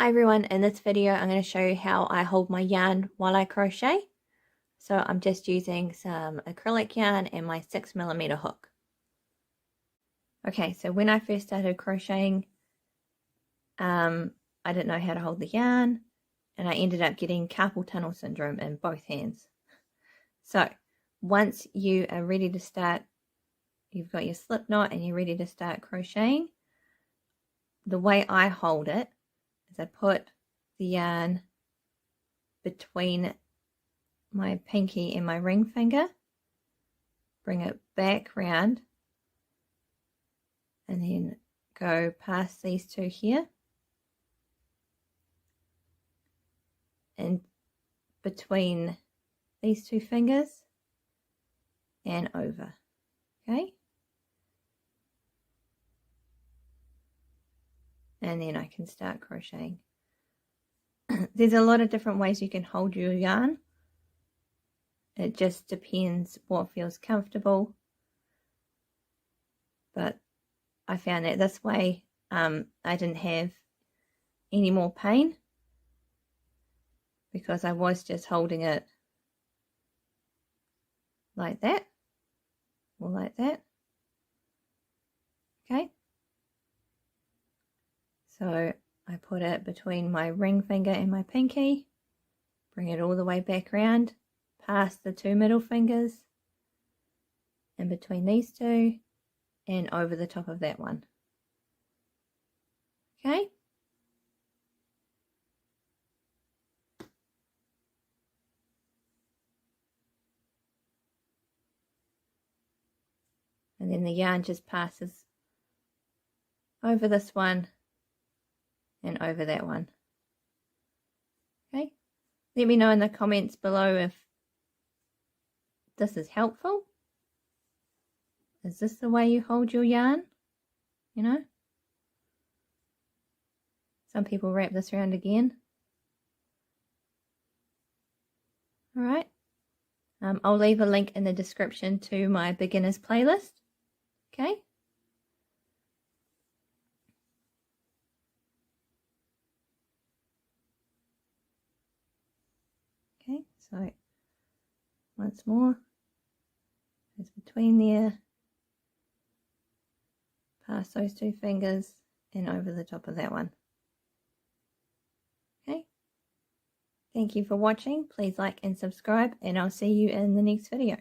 Hi everyone, in this video I'm going to show you how I hold my yarn while I crochet. So I'm just using some acrylic yarn and my 6mm hook. Okay, so when I first started crocheting, I didn't know how to hold the yarn and I ended up getting carpal tunnel syndrome in both hands. So once you are ready to start, you've got your slip knot and you're ready to start crocheting, the way I hold it is I put the yarn between my pinky and my ring finger, bring it back round, and then go past these two here and between these two fingers and over. Okay, and then I can start crocheting. There's a lot of different ways you can hold your yarn. It just depends what feels comfortable, but I found that this way I didn't have any more pain because I was just holding it like that or like that. Okay, so I put it between my ring finger and my pinky, bring it all the way back around past the two middle fingers and between these two and over the top of that one. Okay, and then the yarn just passes over this one and over that one. Okay, let me know in the comments below if this is helpful. Is this the way you hold your yarn? You know, some people wrap this around again. All right, I'll leave a link in the description to my beginners playlist. Okay, so once more, it's between there, past those two fingers and over the top of that one. Okay, thank you for watching. Please like and subscribe, and I'll see you in the next video.